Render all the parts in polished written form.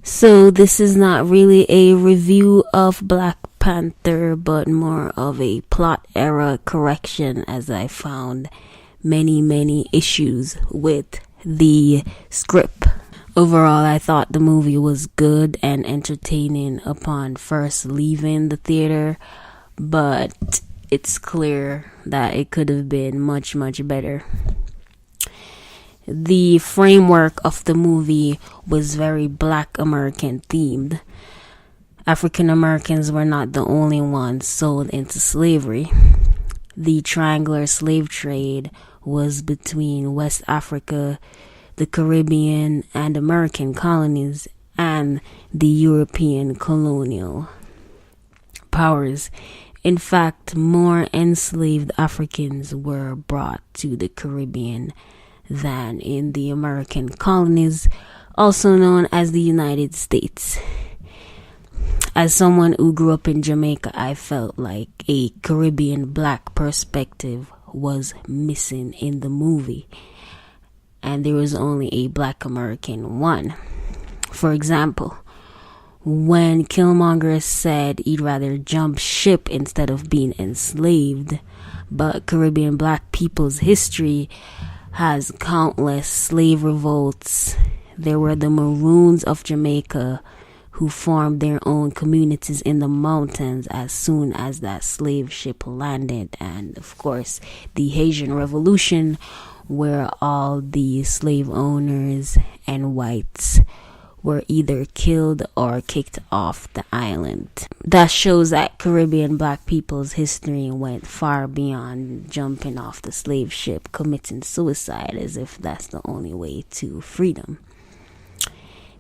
So this is not really a review of Black Panther, but more of a plot error correction, as I found many issues with the script. Overall, I thought the movie was good and entertaining upon first leaving the theater, but it's clear that it could have been much better. The framework of the movie was very Black American themed. African Americans were not the only ones sold into slavery. The triangular slave trade was between West Africa, the Caribbean and American colonies, and the European colonial powers. In fact, more enslaved Africans were brought to the Caribbean than in the American colonies, also known as the United States. As someone who grew up in Jamaica, I felt like a Caribbean Black perspective was missing in the movie, and there was only a Black American one. For example, when Killmonger said he'd rather jump ship instead of being enslaved, but Caribbean Black people's history has countless slave revolts. There were the Maroons of Jamaica who formed their own communities in the mountains as soon as that slave ship landed, and of course the Haitian Revolution, where all the slave owners and whites were either killed or kicked off the island. That shows that Caribbean Black people's history went far beyond jumping off the slave ship, committing suicide, as if that's the only way to freedom.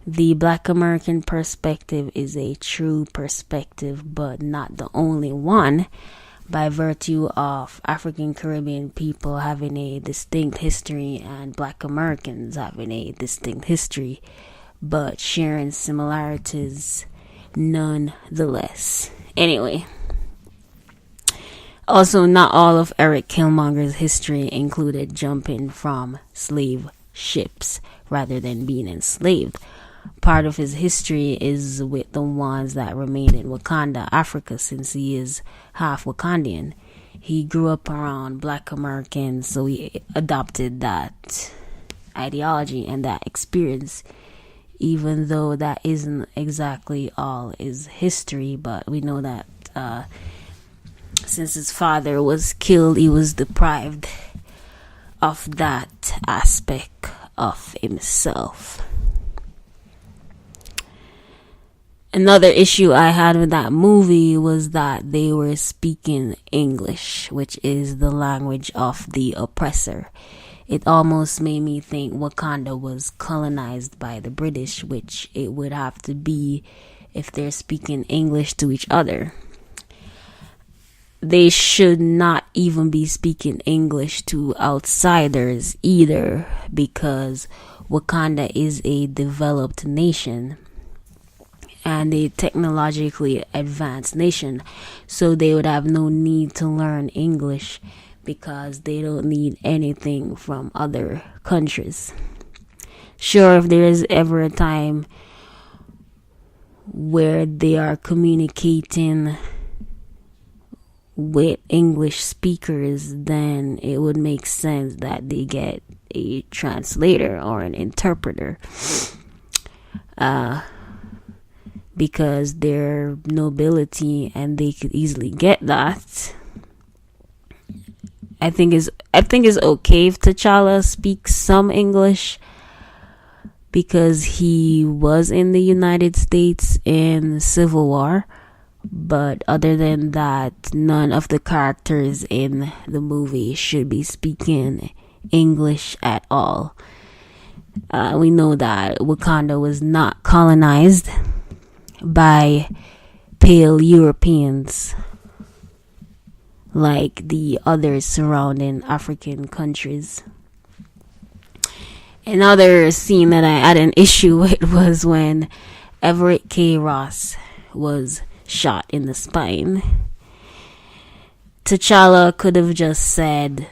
The Black American perspective is a true perspective, but not the only one, by virtue of African Caribbean people having a distinct history and Black Americans having a distinct history, but sharing similarities nonetheless. Anyway, also not all of Eric Killmonger's history included jumping from slave ships rather than being enslaved. Part of his history is with the ones that remained in Wakanda, Africa, since he is half Wakandian. He grew up around Black Americans, so he adopted that ideology and that experience, even though that isn't exactly all his history. But we know that since his father was killed, he was deprived of that aspect of himself. Another issue I had with that movie was that they were speaking English, which is the language of the oppressor. It almost made me think Wakanda was colonized by the British, which it would have to be if they're speaking English to each other. They should not even be speaking English to outsiders either, because Wakanda is a developed nation and a technologically advanced nation, so they would have no need to learn English because they don't need anything from other countries. Sure, if there is ever a time where they are communicating with English speakers, then it would make sense that they get a translator or an interpreter, because they're nobility and they could easily get that. I think it's okay if T'Challa speaks some English, because he was in the United States in Civil War. But other than that, none of the characters in the movie should be speaking English at all. We know that Wakanda was not colonized by pale Europeans like the other surrounding African countries. Another scene that I had an issue with was when Everett K. Ross was shot in the spine. T'Challa could have just said,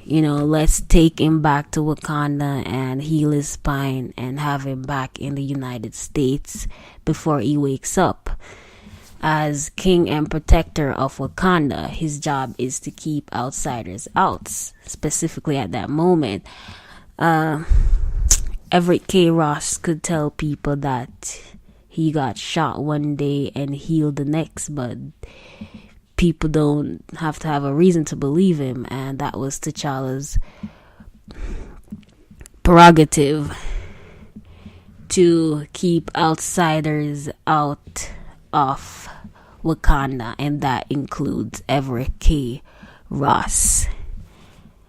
let's take him back to Wakanda and heal his spine and have him back in the United States before he wakes up. As king and protector of Wakanda, his job is to keep outsiders out. Specifically at that moment, Everett K. Ross could tell people that he got shot one day and healed the next, but people don't have to have a reason to believe him, and that was T'Challa's prerogative to keep outsiders out of Wakanda, and that includes Everett K. Ross,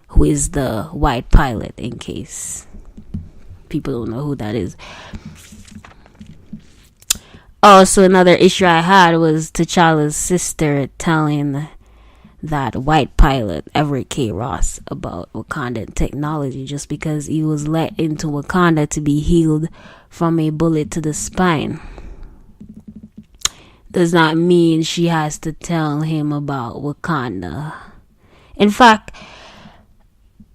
who is the white pilot, in case people don't know who that is. Also, another issue I had was T'Challa's sister telling that white pilot, Everett K. Ross, about Wakandan technology just because he was let into Wakanda to be healed from a bullet to the spine. Does not mean she has to tell him about Wakanda. In fact,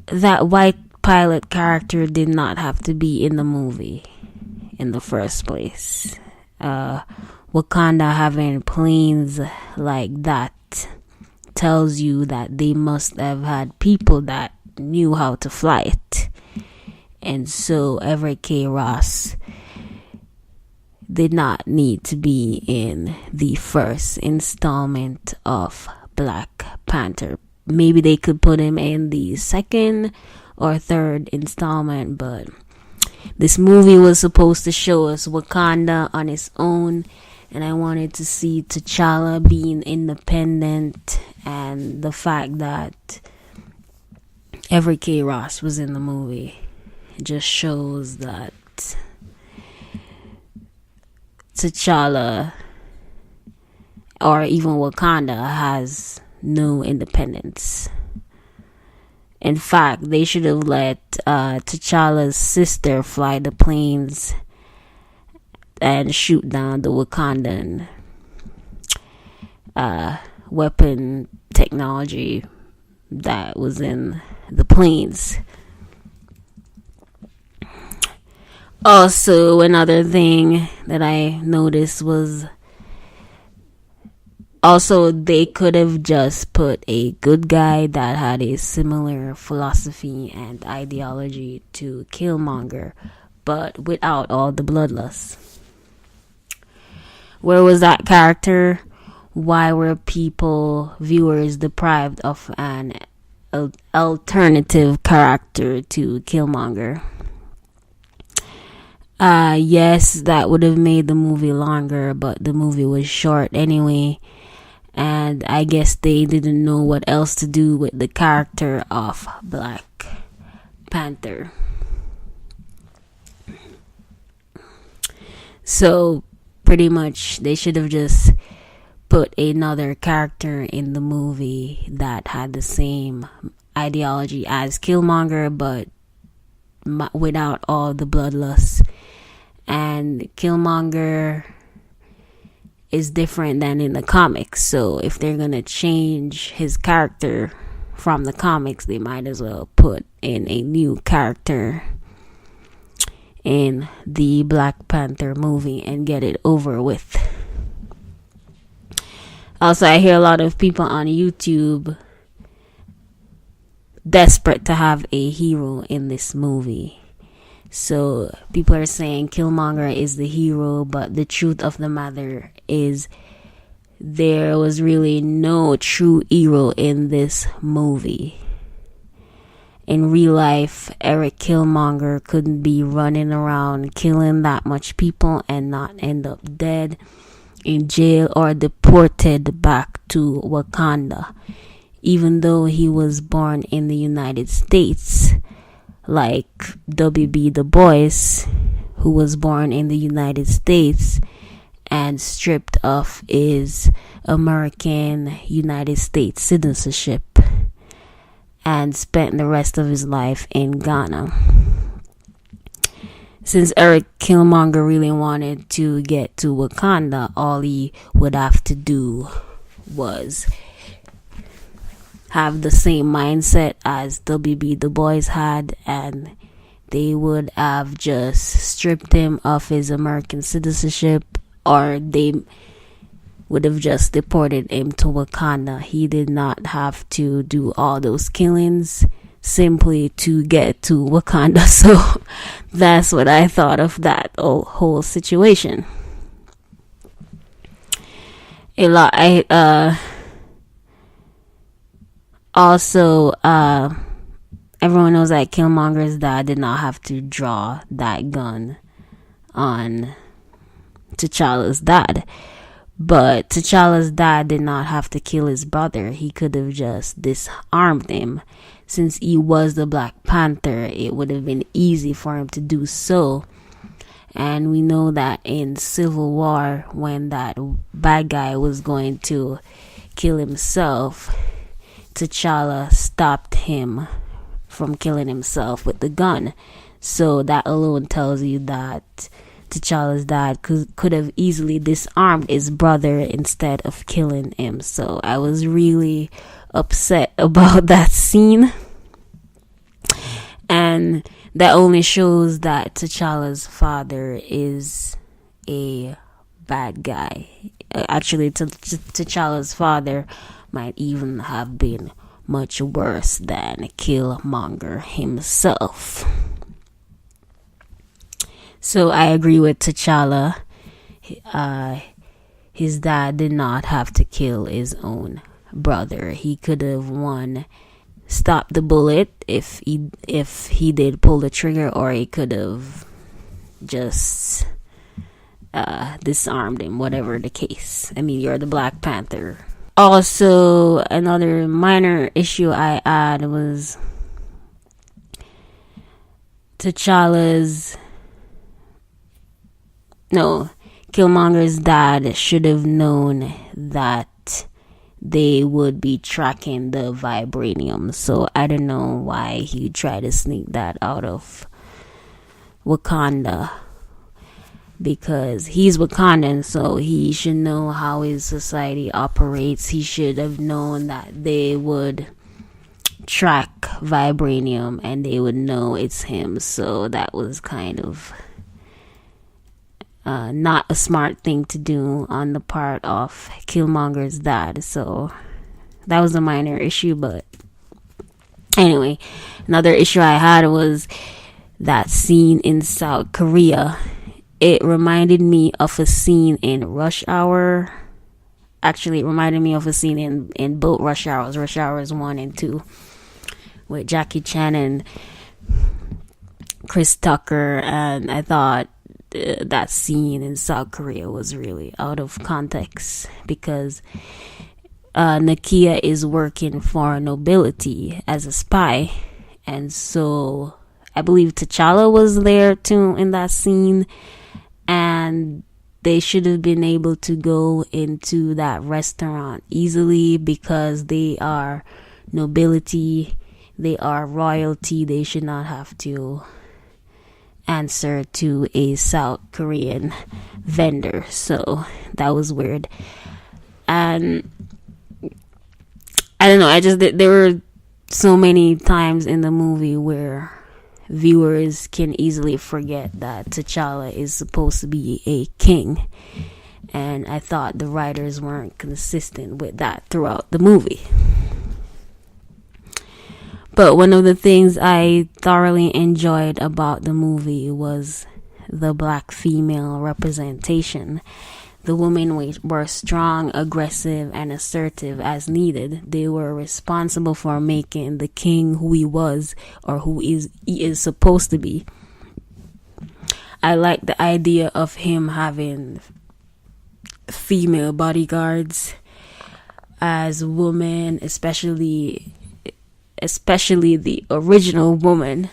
that white pilot character did not have to be in the movie in the first place. Wakanda having planes like that tells you that they must have had people that knew how to fly it. And so Everett K. Ross did not need to be in the first installment of Black Panther. Maybe they could put him in the second or third installment, but this movie was supposed to show us Wakanda on its own, and I wanted to see T'Challa being independent, and the fact that Everett K. Ross was in the movie just shows that T'Challa or even Wakanda has no independence. In fact, they should have let T'Challa's sister fly the planes and shoot down the Wakandan weapon technology that was in the planes. Also, another thing that I noticed was they could have just put a good guy that had a similar philosophy and ideology to Killmonger, but without all the bloodlust. Where was that character? Why were viewers deprived of an alternative character to Killmonger? Yes, that would have made the movie longer, but the movie was short anyway. And I guess they didn't know what else to do with the character of Black Panther. So, pretty much, they should have just put another character in the movie that had the same ideology as Killmonger, but without all the bloodlust. And Killmonger is different than in the comics, so if they're gonna change his character from the comics, they might as well put in a new character in the Black Panther movie and get it over with. Also, I hear a lot of people on YouTube desperate to have a hero in this movie. So people are saying Killmonger is the hero, but the truth of the matter is there was really no true hero in this movie. In real life, Eric Killmonger couldn't be running around killing that much people and not end up dead, in jail, or deported back to Wakanda, even though he was born in the United States. Like W.B. Du Bois, who was born in the United States and stripped of his American United States citizenship and spent the rest of his life in Ghana. Since Eric Killmonger really wanted to get to Wakanda, all he would have to do was have the same mindset as WB Du Bois had, and they would have just stripped him of his American citizenship, or they would have just deported him to Wakanda. He did not have to do all those killings simply to get to Wakanda. So that's what I thought of that whole situation. Also, everyone knows that Killmonger's dad did not have to draw that gun on T'Challa's dad. But T'Challa's dad did not have to kill his brother. He could have just disarmed him. Since he was the Black Panther, it would have been easy for him to do so. And we know that in Civil War, when that bad guy was going to kill himself, T'Challa stopped him from killing himself with the gun. So that alone tells you that T'Challa's dad could have easily disarmed his brother instead of killing him. So I was really upset about that scene. And that only shows that T'Challa's father is a bad guy. Actually, T'Challa's father might even have been much worse than Killmonger himself. So I agree with T'Challa. His dad did not have to kill his own brother. He could have stopped the bullet if he did pull the trigger, or he could have just disarmed him, whatever the case. I mean, you're the Black Panther. Also, another minor issue I had was Killmonger's dad should have known that they would be tracking the vibranium. So I don't know why he tried to sneak that out of Wakanda, because he's Wakandan, so he should know how his society operates. He should have known that they would track vibranium and they would know it's him. So that was kind of not a smart thing to do on the part of Killmonger's dad. So that was a minor issue. But anyway, another issue I had was that scene in South Korea. It reminded me of a scene in Rush Hour. Actually, it reminded me of a scene in both Rush Hours, Rush Hours 1 and 2, with Jackie Chan and Chris Tucker. And I thought that scene in South Korea was really out of context, because Nakia is working for nobility as a spy. And so I believe T'Challa was there too in that scene. And they should have been able to go into that restaurant easily, because they are nobility, they are royalty. They should not have to answer to a South Korean vendor. So that was weird. And I don't know, there were so many times in the movie where viewers can easily forget that T'Challa is supposed to be a king, and I thought the writers weren't consistent with that throughout the movie. But one of the things I thoroughly enjoyed about the movie was the black female representation. The women were strong, aggressive, and assertive as needed. They were responsible for making the king who he was, or he is supposed to be. I like the idea of him having female bodyguards as women, especially the original woman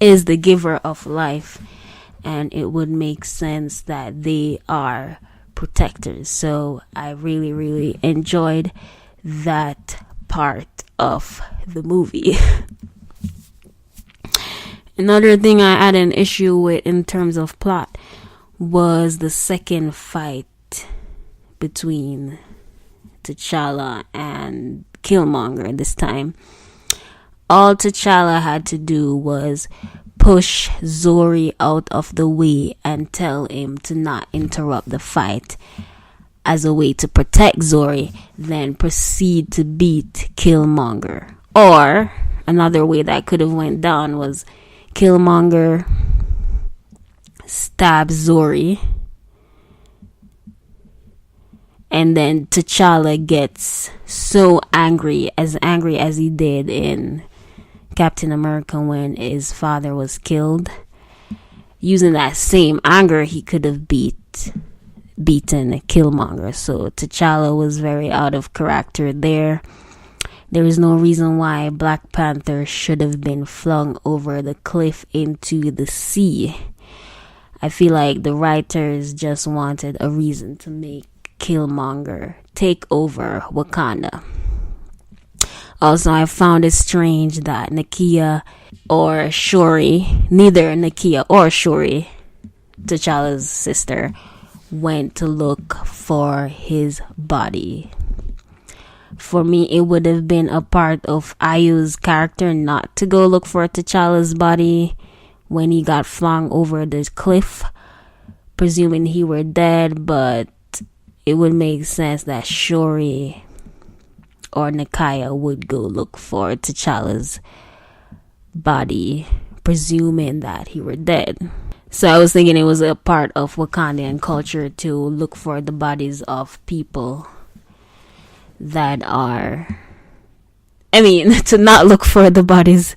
is the giver of life. And it would make sense that they are protectors. So I really, really enjoyed that part of the movie. Another thing I had an issue with in terms of plot was the second fight between T'Challa and Killmonger this time. All T'Challa had to do was push Zori out of the way and tell him to not interrupt the fight as a way to protect Zori, then proceed to beat Killmonger. Or another way that could have went down was Killmonger stabs Zori, and then T'Challa gets so angry as he did in Captain America when his father was killed. Using that same anger, he could have beaten Killmonger. So T'Challa was very out of character there. There is no reason why Black Panther should have been flung over the cliff into the sea. I feel like the writers just wanted a reason to make Killmonger take over Wakanda. Also, I found it strange that neither Nakia or Shuri, T'Challa's sister, went to look for his body. For me, it would have been a part of Ayu's character not to go look for T'Challa's body when he got flung over the cliff, presuming he were dead, but it would make sense that Shuri or Nakia would go look for T'Challa's body, presuming that he were dead. So I was thinking it was a part of Wakandan culture to look for the bodies of people that are... to not look for the bodies.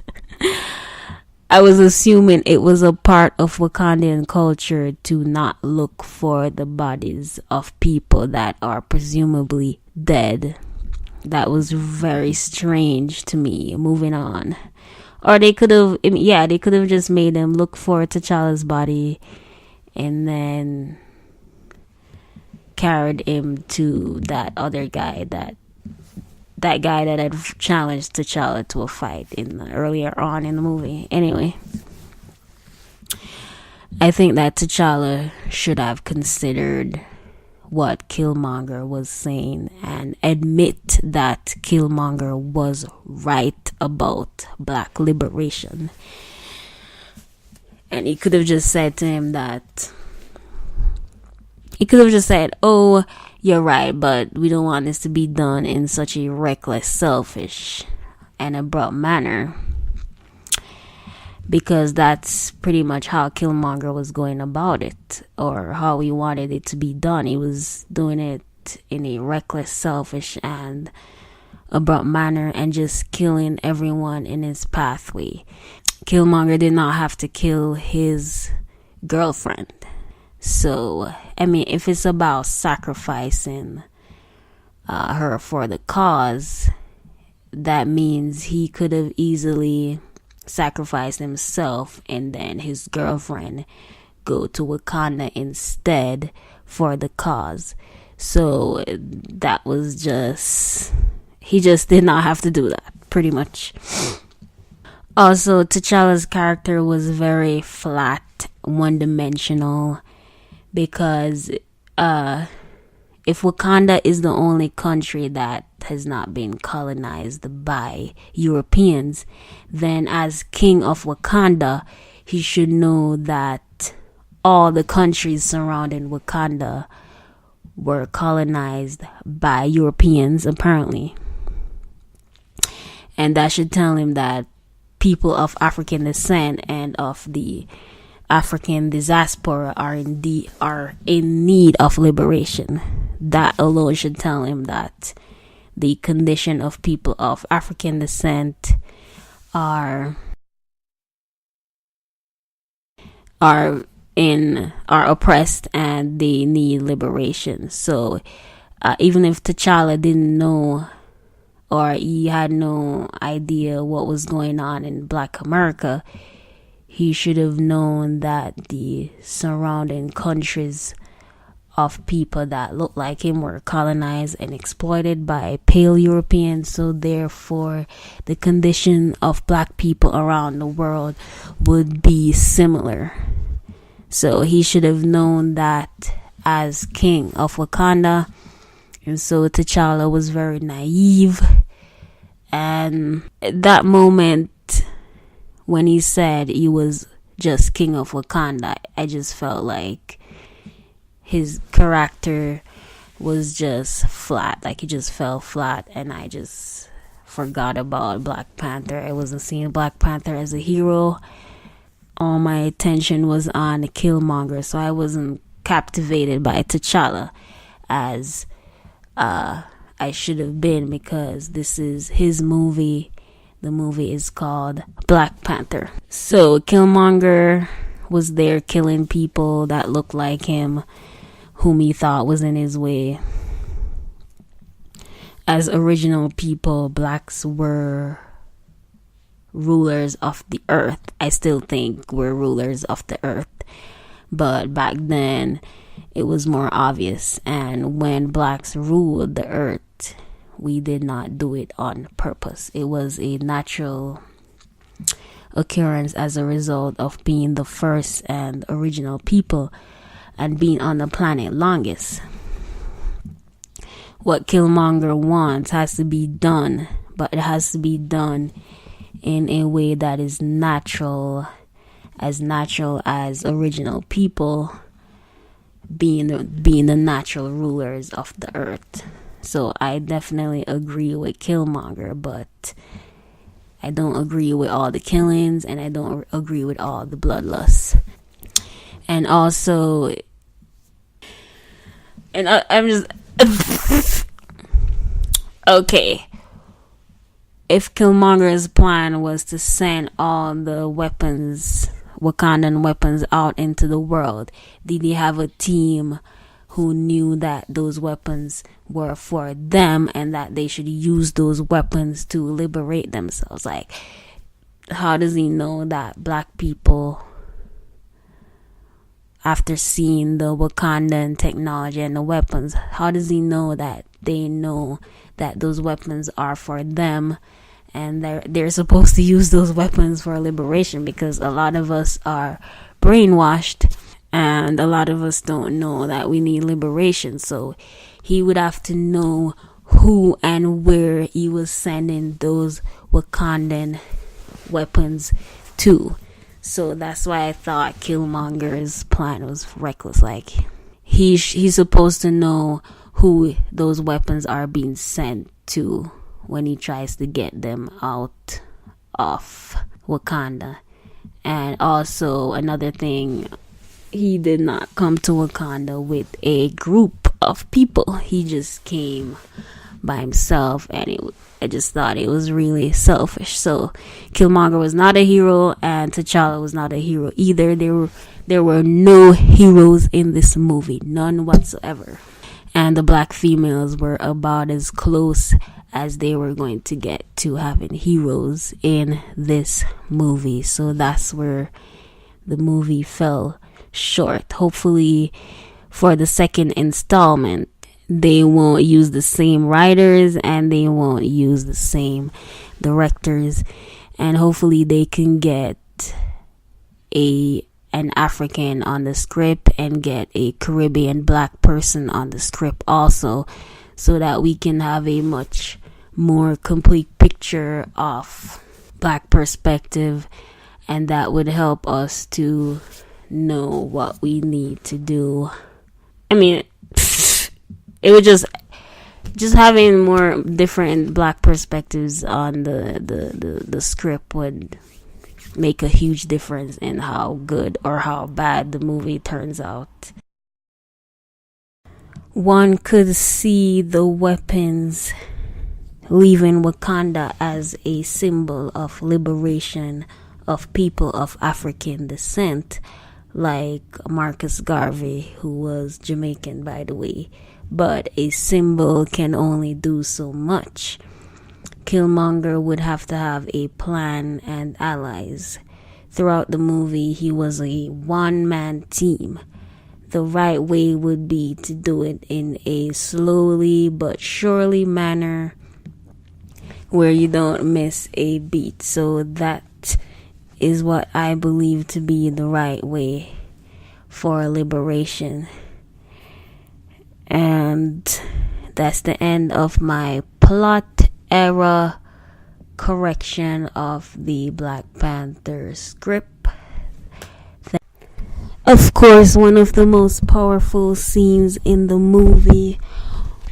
I was assuming it was a part of Wakandan culture to not look for the bodies of people that are presumably dead. That was very strange to me. Moving on. Or they could have just made them look for T'Challa's body and then carried him to that other guy, that guy that had challenged T'Challa to a fight earlier on in the movie. Anyway, I think that T'Challa should have considered what Killmonger was saying and admit that Killmonger was right about black liberation. And he could have just said to him oh, you're right, but we don't want this to be done in such a reckless, selfish, and abrupt manner. Because that's pretty much how Killmonger was going about it, or how he wanted it to be done. He was doing it in a reckless, selfish, and abrupt manner, and just killing everyone in his pathway. Killmonger did not have to kill his girlfriend. So, if it's about sacrificing her for the cause, that means he could have easily sacrificed himself and then his girlfriend go to Wakanda instead for the cause. So that was he just did not have to do that, pretty much. Also, T'Challa's character was very flat, one-dimensional, because if Wakanda is the only country that has not been colonized by Europeans, then as king of Wakanda, he should know that all the countries surrounding Wakanda were colonized by Europeans, apparently. And that should tell him that people of African descent and of the African diaspora are in need of liberation. That alone should tell him that the condition of people of African descent are oppressed and they need liberation. So even if T'Challa didn't know, or he had no idea what was going on in Black America, he should have known that the surrounding countries of people that looked like him were colonized and exploited by pale Europeans. So therefore, the condition of black people around the world would be similar. So he should have known that as king of Wakanda. And so T'Challa was very naive And that moment when he said he was just king of Wakanda, I just felt like his character was just flat. Like, he just fell flat, and I just forgot about Black Panther. I wasn't seeing Black Panther as a hero. All my attention was on Killmonger, so I wasn't captivated by T'Challa as I should have been, because this is his movie. The movie is called Black Panther. So Killmonger was there killing people that looked like him, whom he thought was in his way. As original people, blacks were rulers of the earth. I still think we're rulers of the earth, but back then it was more obvious. And when blacks ruled the earth, we did not do it on purpose. It was a natural occurrence as a result of being the first and original people and being on the planet longest. What Killmonger wants has to be done, but it has to be done in a way that is natural as original people being the natural rulers of the earth. So I definitely agree with Killmonger, but I don't agree with all the killings, and I don't agree with all the bloodlust. And also, and I'm just okay. If Killmonger's plan was to send all the weapons, Wakandan weapons, out into the world, did he have a team who knew that those weapons were for them and that they should use those weapons to liberate themselves? Like, how does he know that black people, after seeing the Wakandan technology and the weapons, how does he know that they know that those weapons are for them and they're supposed to use those weapons for liberation? Because a lot of us are brainwashed and a lot of us don't know that we need liberation. So he would have to know who and where he was sending those Wakandan weapons to. So that's why I thought Killmonger's plan was reckless. Like, he's supposed to know who those weapons are being sent to when he tries to get them out of Wakanda. And also, another thing, he did not come to Wakanda with a group of people. He just came by himself, and I just thought it was really selfish. So Killmonger was not a hero, and T'Challa was not a hero either. There were no heroes in this movie, none whatsoever. And the black females were about as close as they were going to get to having heroes in this movie. So that's where the movie fell short. Hopefully for the second installment, they won't use the same writers and they won't use the same directors, and hopefully they can get an African on the script and get a Caribbean black person on the script also, so that we can have a much more complete picture of black perspective, and that would help us to know what we need to do. I mean, it would just having more different black perspectives on the script would make a huge difference in how good or how bad the movie turns out. One could see the weapons leaving Wakanda as a symbol of liberation of people of African descent, like Marcus Garvey, who was Jamaican, by the way. But a symbol can only do so much. Killmonger would have to have a plan and allies. Throughout the movie, he was a one-man team. The right way would be to do it in a slowly but surely manner where you don't miss a beat. So that is what I believe to be the right way for liberation. And that's the end of my plot era correction of the Black Panther script. Of course, one of the most powerful scenes in the movie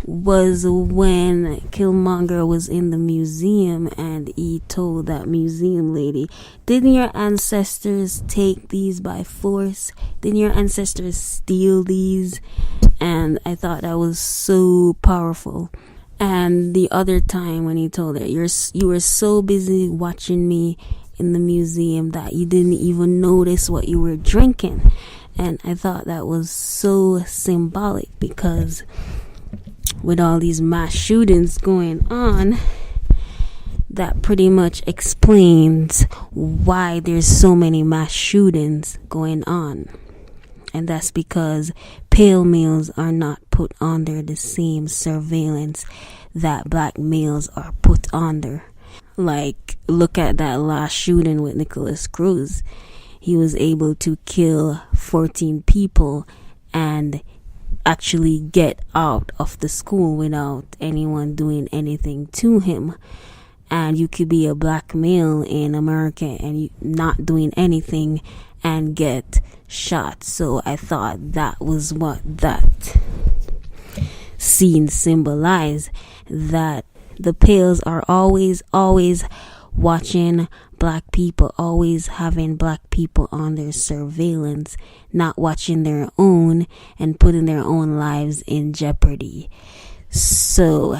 was when Killmonger was in the museum and he told that museum lady, didn't your ancestors take these by force? Didn't your ancestors steal these? And I thought that was so powerful. And the other time when he told her, you were so busy watching me in the museum that you didn't even notice what you were drinking. And I thought that was so symbolic, because with all these mass shootings going on, that pretty much explains why there's so many mass shootings going on. And that's because pale males are not put under the same surveillance that black males are put under. Like, look at that last shooting with Nicholas Cruz. He was able to kill 14 people and actually get out of the school without anyone doing anything to him. And you could be a black male in America and you not doing anything and get shot. So I thought that was what that scene symbolized, that the pales are always watching black people, always having black people on their surveillance, not watching their own and putting their own lives in jeopardy. So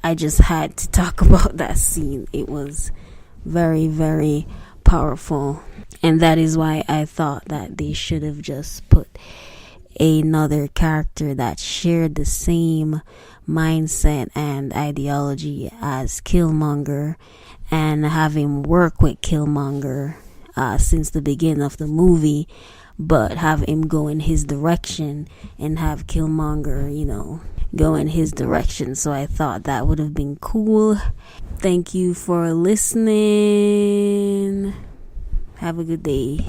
I just had to talk about that scene. It was very, very powerful. And that is why I thought that they should have just put another character that shared the same mindset and ideology as Killmonger, and have him work with Killmonger since the beginning of the movie, but have him go in his direction and have Killmonger, go in his direction. So I thought that would have been cool. Thank you for listening. Have a good day.